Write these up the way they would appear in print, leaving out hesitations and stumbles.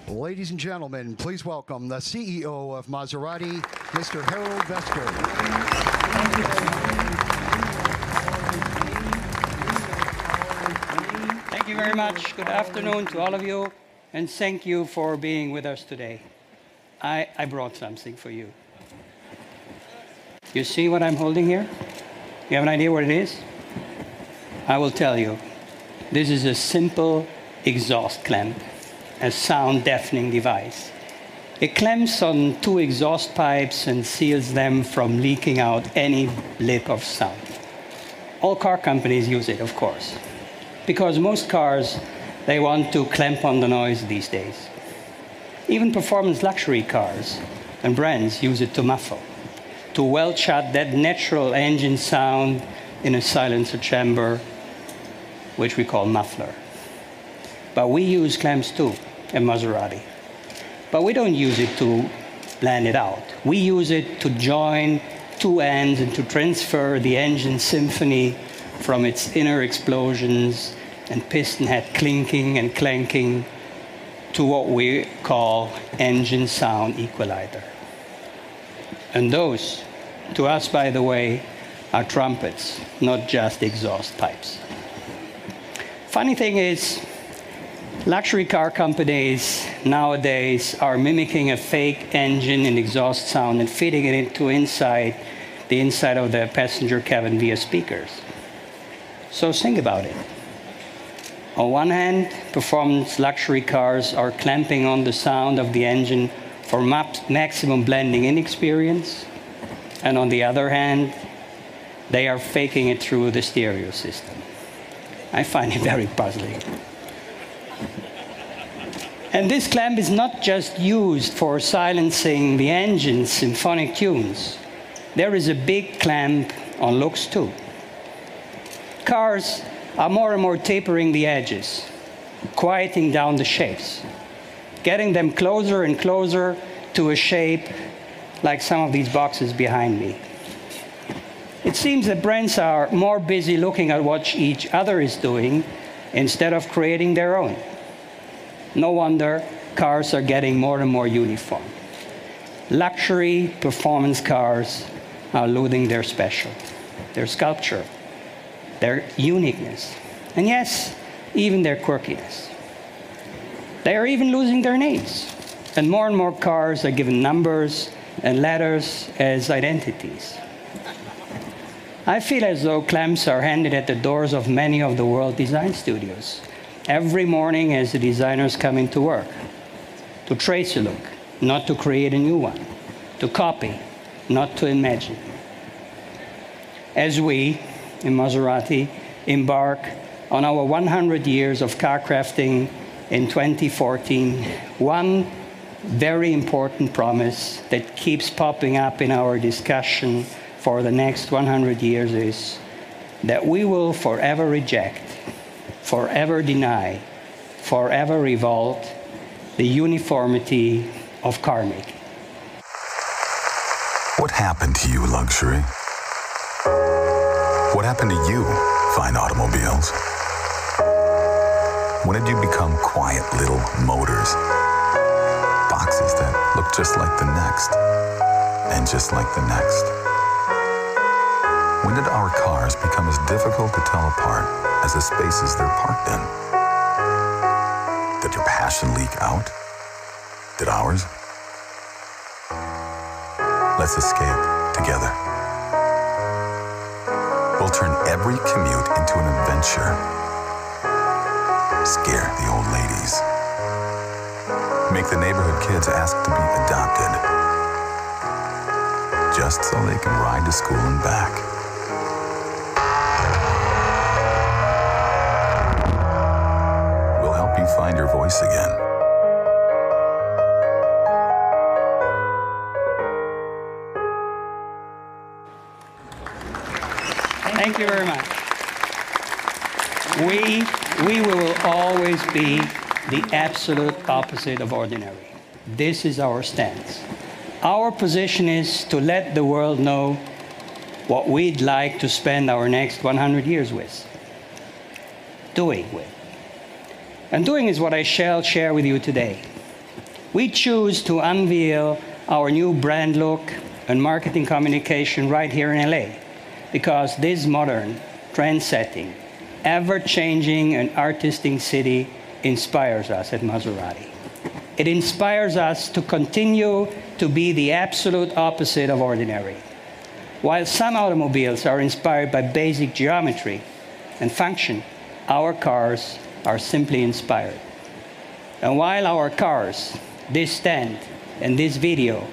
Ladies and gentlemen, please welcome the CEO of Maserati, Mr. Harold Vesco. Thank you very much. Good afternoon to all of you, and thank you for being with us today. I brought something for you. You see what I'm holding here? You have an idea what it is? I will tell you. This is a simple exhaust clamp, a sound-deafening device. It clamps on two exhaust pipes and seals them from leaking out any blip of sound. All car companies use it, of course, because most cars, they want to clamp on the noise these days. Even performance luxury cars and brands use it to muffle, to weld shut that natural engine sound in a silencer chamber, which we call muffler. But we use clamps too in Maserati. But we don't use it to blend it out. We use it to join two ends and to transfer the engine symphony from its inner explosions and piston head clinking and clanking to what we call engine sound equalizer. And those, to us, by the way, are trumpets, not just exhaust pipes. Funny thing is, luxury car companies nowadays are mimicking a fake engine and exhaust sound and fitting it into the inside of the passenger cabin via speakers. So think about it. On one hand, performance luxury cars are clamping on the sound of the engine for maximum blending in experience. And on the other hand, they are faking it through the stereo system. I find it very puzzling. And this clamp is not just used for silencing the engine's symphonic tunes. There is a big clamp on looks too. Cars are more and more tapering the edges, quieting down the shapes, getting them closer and closer to a shape like some of these boxes behind me. It seems that brands are more busy looking at what each other is doing instead of creating their own. No wonder cars are getting more and more uniform. Luxury performance cars are losing their special, their sculpture, their uniqueness, and yes, even their quirkiness. They are even losing their names, and more cars are given numbers and letters as identities. I feel as though clamps are handed at the doors of many of the world design studios every morning as the designers come into work, to trace a look, not to create a new one, to copy, not to imagine. As we, in Maserati, embark on our 100 years of car crafting in 2014, one very important promise that keeps popping up in our discussion for the next 100 years is that we will forever reject, forever deny, forever revolt the uniformity of car making. What happened to you, luxury? What happened to you, fine automobiles? When did you become quiet little motors? Boxes that look just like the next, and just like the next. When did our cars become as difficult to tell apart as the spaces they're parked in? Did your passion leak out? Did ours? Let's escape together. We'll turn every commute into an adventure. Scare the old ladies. Make the neighborhood kids ask to be adopted. Just so they can ride to school and back. We'll help you find your voice again. Thank you very much. We will always be the absolute opposite of ordinary. This is our stance. Our position is to let the world know what we'd like to spend our next 100 years with, doing with. And doing is what I shall share with you today. we choose to unveil our new brand look and marketing communication right here in LA, because this modern, trend-setting, ever-changing and artistic city inspires us at Maserati. It inspires us to continue to be the absolute opposite of ordinary. While some automobiles are inspired by basic geometry and function, our cars are simply inspired. And while our cars, this stand and this video,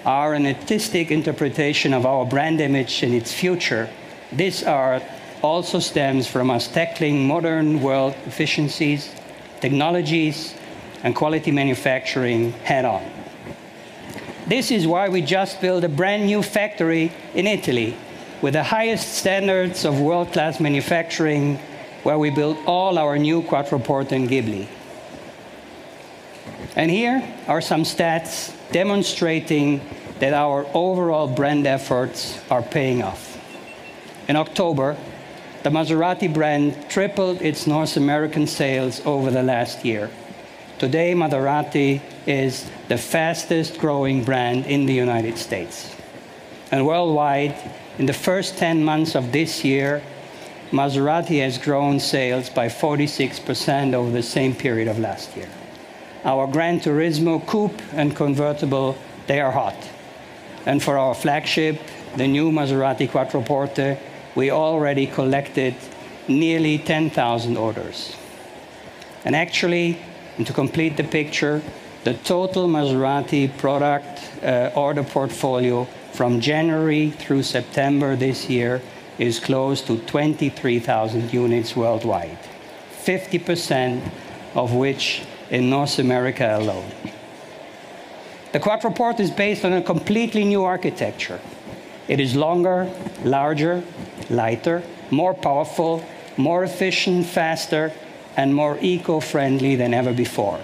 are an artistic interpretation of our brand image and its future, this art also stems from us tackling modern world efficiencies, technologies, and quality manufacturing head-on. This is why we just built a brand new factory in Italy with the highest standards of world-class manufacturing, where we built all our new Quattroporte and Ghibli. And here are some stats demonstrating that our overall brand efforts are paying off. In October, the Maserati brand tripled its North American sales over the last year. Today, Maserati is the fastest growing brand in the United States. And worldwide, in the first 10 months of this year, Maserati has grown sales by 46% over the same period of last year. Our Gran Turismo coupe and convertible, they are hot. And for our flagship, the new Maserati Quattroporte, we already collected nearly 10,000 orders. And actually, and to complete the picture, the total Maserati product order portfolio from January through September this year is close to 23,000 units worldwide, 50% of which in North America alone. The Quattroporte is based on a completely new architecture. It is longer, larger, lighter, more powerful, more efficient, faster, and more eco-friendly than ever before.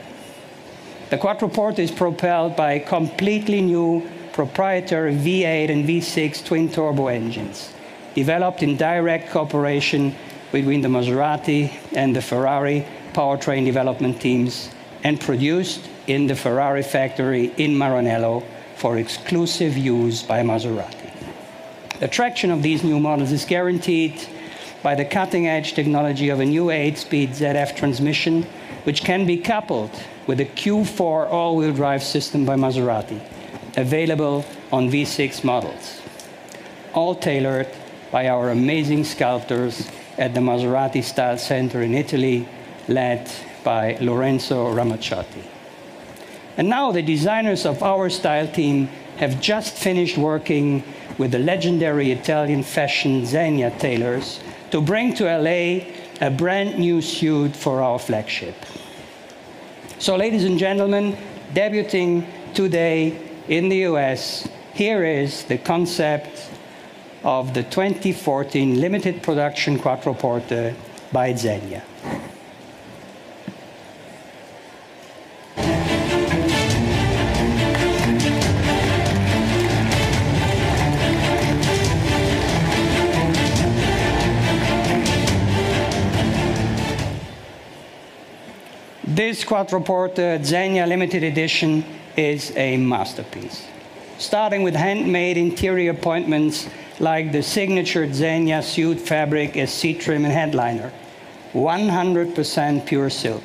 The Quattroporte is propelled by completely new proprietary V8 and V6 twin-turbo engines, developed in direct cooperation between the Maserati and the Ferrari powertrain development teams, and produced in the Ferrari factory in Maranello for exclusive use by Maserati. The traction of these new models is guaranteed by the cutting-edge technology of a new 8-speed ZF transmission, which can be coupled with a Q4 all-wheel drive system by Maserati, available on V6 models, all tailored by our amazing sculptors at the Maserati Style Center in Italy, led by Lorenzo Ramaciotti. And now the designers of our style team have just finished working with the legendary Italian fashion Xenia tailors to bring to LA a brand new suit for our flagship. So, ladies and gentlemen, debuting today in the US, here is the concept of the 2014 limited production Quattroporte by Xenia. This Quattroporte Xenia limited edition is a masterpiece. Starting with handmade interior appointments like the signature Xenia suit fabric as seat trim and headliner, 100% pure silk.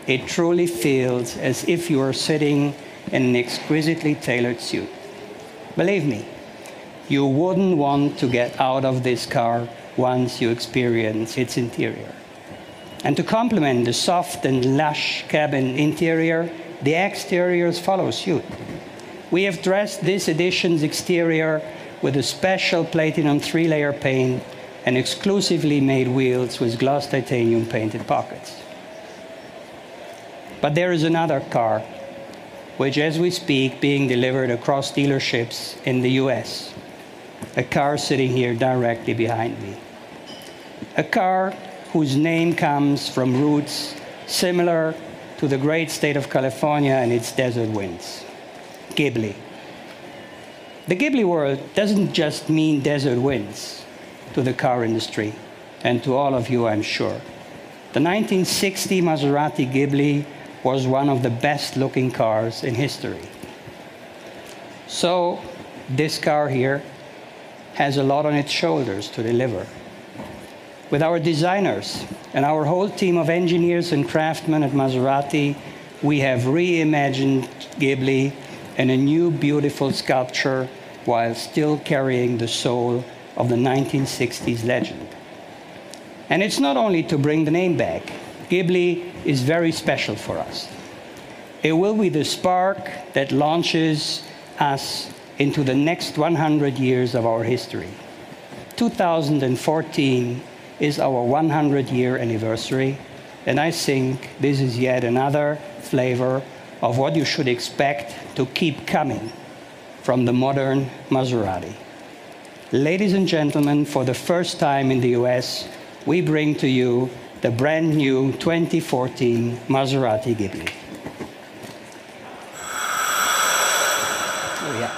It truly feels as if you are sitting in an exquisitely tailored suit. Believe me, you wouldn't want to get out of this car once you experience its interior. And to complement the soft and lush cabin interior, the exteriors follow suit. We have dressed this edition's exterior with a special platinum 3-layer paint and exclusively made wheels with gloss titanium painted pockets. But there is another car, which as we speak, being delivered across dealerships in the US. A car sitting here directly behind me. A car whose name comes from roots similar to the great state of California and its desert winds. Ghibli. The Ghibli world doesn't just mean desert winds to the car industry, and to all of you, I'm sure. The 1960 Maserati Ghibli was one of the best-looking cars in history. So this car here has a lot on its shoulders to deliver. With our designers and our whole team of engineers and craftsmen at Maserati, we have reimagined Ghibli in a new beautiful sculpture while still carrying the soul of the 1960s legend. And it's not only to bring the name back. Ghibli is very special for us. It will be the spark that launches us into the next 100 years of our history. 2014 is our 100-year anniversary, and I think this is yet another flavor of what you should expect to keep coming from the modern Maserati. Ladies and gentlemen, for the first time in the US, we bring to you the brand new 2014 Maserati Ghibli. Oh, yeah.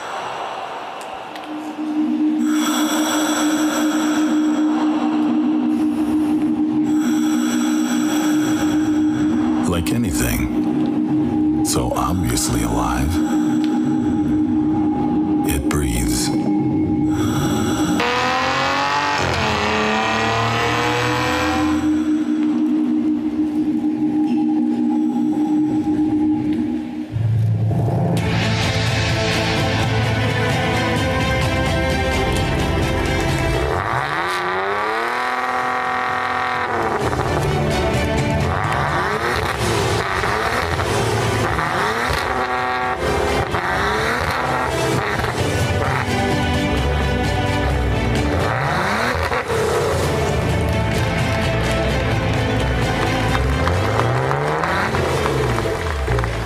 Like anything, so obviously alive, it breathes.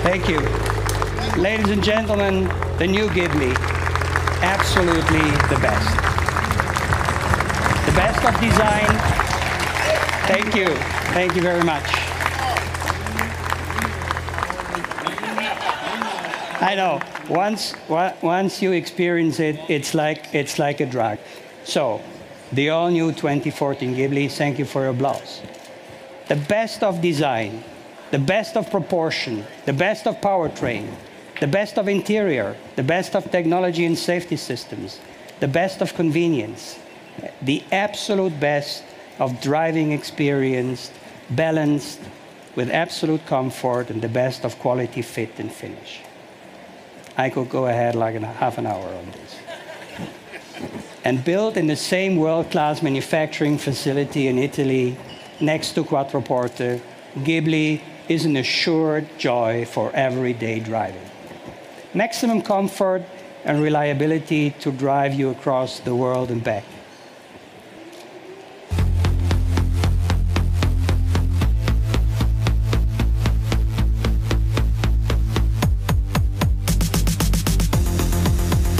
Thank you. Ladies and gentlemen, the new Ghibli, absolutely the best. The best of design. Thank you. Thank you very much. I know. Once you experience it, it's like a drug. So, the all-new 2014 Ghibli, thank you for your applause. The best of design, the best of proportion, the best of powertrain, the best of interior, the best of technology and safety systems, the best of convenience, the absolute best of driving experience, balanced with absolute comfort, and the best of quality, fit, and finish. I could go ahead like half an hour on this. And built in the same world-class manufacturing facility in Italy, next to Quattroporte, Ghibli is an assured joy for everyday driving. Maximum comfort and reliability to drive you across the world and back.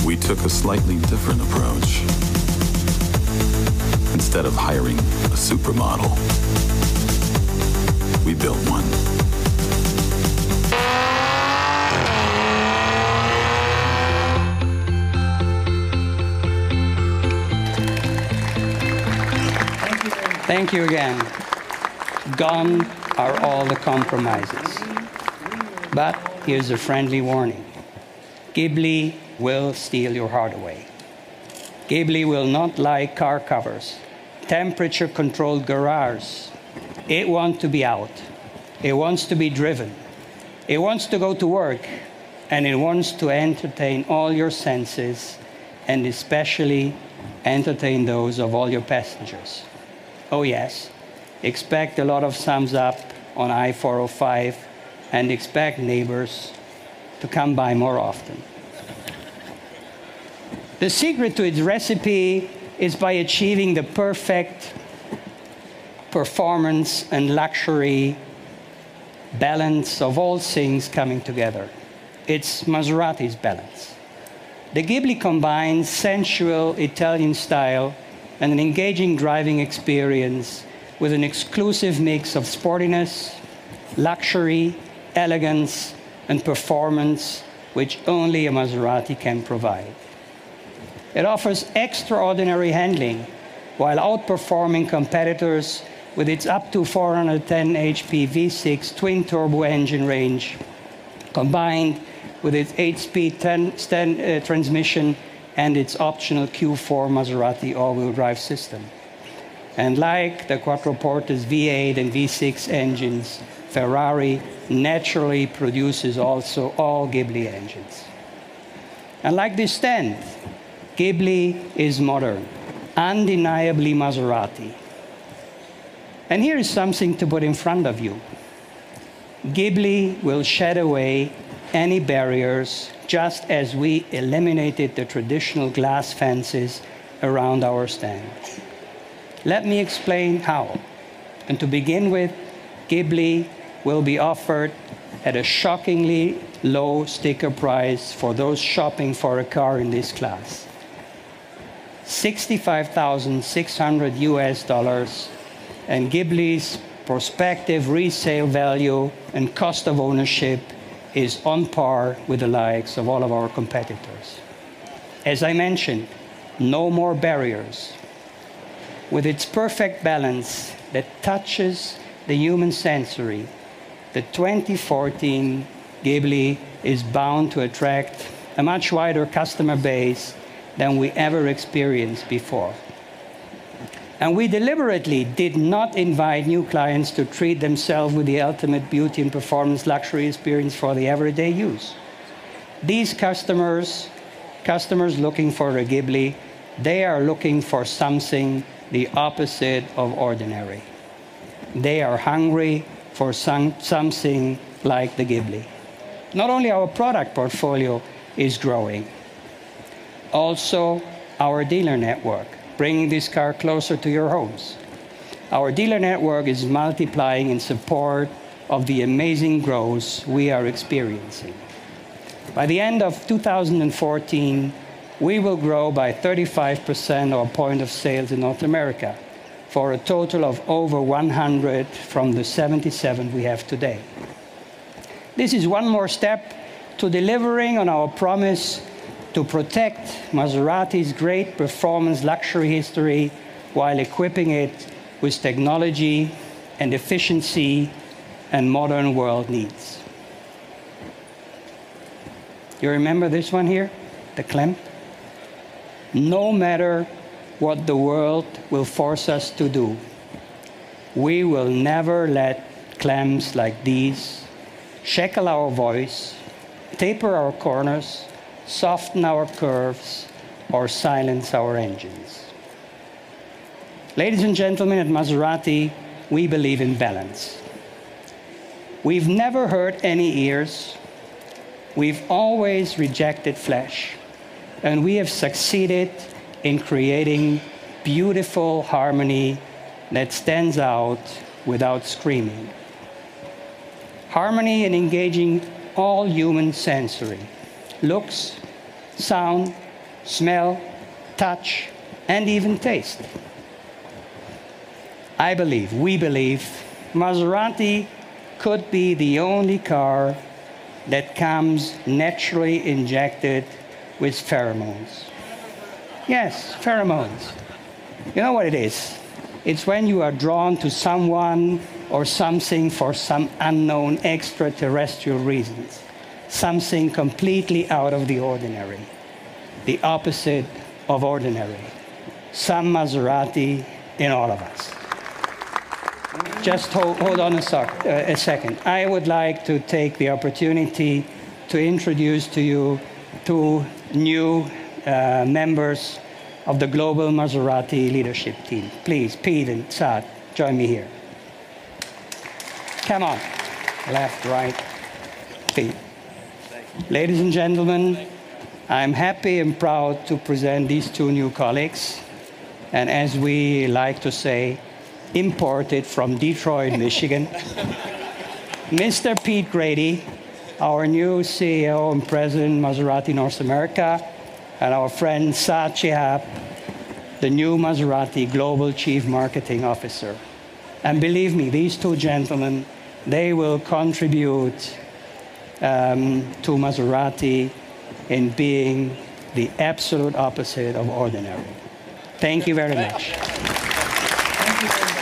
We took a slightly different approach. Instead of hiring a supermodel, we built one. Thank you again. Gone are all the compromises. But here's a friendly warning. Ghibli will steal your heart away. Ghibli will not like car covers, temperature-controlled garages. It wants to be out. It wants to be driven. It wants to go to work. And it wants to entertain all your senses, and especially entertain those of all your passengers. Oh yes, expect a lot of thumbs up on I-405 and expect neighbors to come by more often. The secret to its recipe is by achieving the perfect performance and luxury balance of all things coming together. It's Maserati's balance. The Ghibli combines sensual Italian style and an engaging driving experience with an exclusive mix of sportiness, luxury, elegance, and performance which only a Maserati can provide. It offers extraordinary handling while outperforming competitors with its up to 410 HP V6 twin-turbo engine range, combined with its 8-speed transmission and its optional Q4 Maserati all-wheel drive system. And like the Quattroporte's V8 and V6 engines, Ferrari naturally produces also all Ghibli engines. And like this stand, Ghibli is modern, undeniably Maserati. And here is something to put in front of you. Ghibli will shed away any barriers, just as we eliminated the traditional glass fences around our stand. Let me explain how. And to begin with, Ghibli will be offered at a shockingly low sticker price for those shopping for a car in this class. $65,600 US, and Ghibli's prospective resale value and cost of ownership is on par with the likes of all of our competitors. As I mentioned, no more barriers. With its perfect balance that touches the human sensory, the 2014 Ghibli is bound to attract a much wider customer base than we ever experienced before. And we deliberately did not invite new clients to treat themselves with the ultimate beauty and performance luxury experience for the everyday use. These customers looking for a Ghibli, they are looking for something the opposite of ordinary. They are hungry for something like the Ghibli. Not only our product portfolio is growing, also our dealer network, bringing this car closer to your homes. Our dealer network is multiplying in support of the amazing growth we are experiencing. By the end of 2014, we will grow by 35% our point of sales in North America, for a total of over 100 from the 77 we have today. This is one more step to delivering on our promise to protect Maserati's great performance luxury history while equipping it with technology and efficiency and modern world needs. You remember this one here, the clamp? No matter what the world will force us to do, we will never let clamps like these shackle our voice, taper our corners, soften our curves, or silence our engines. Ladies and gentlemen, at Maserati, we believe in balance. We've never hurt any ears. We've always rejected flesh. And we have succeeded in creating beautiful harmony that stands out without screaming. Harmony in engaging all human sensory, looks, sound, smell, touch, and even taste. We believe, Maserati could be the only car that comes naturally injected with pheromones. Yes, pheromones. You know what it is? It's when you are drawn to someone or something for some unknown extraterrestrial reasons. Something completely out of the ordinary. The opposite of ordinary. Some Maserati in all of us. Just hold on a second. I would like to take the opportunity to introduce to you two new members of the global Maserati leadership team. Please, Pete and Saad, join me here. Come on. Left, right. Pete. Ladies and gentlemen, I'm happy and proud to present these two new colleagues. And as we like to say, imported from Detroit, Michigan. Mr. Pete Grady, our new CEO and President, Maserati North America, and our friend Saad Shihab, the new Maserati Global Chief Marketing Officer. And believe me, these two gentlemen, they will contribute to Maserati in being the absolute opposite of ordinary. Thank you very much. Thank you very much.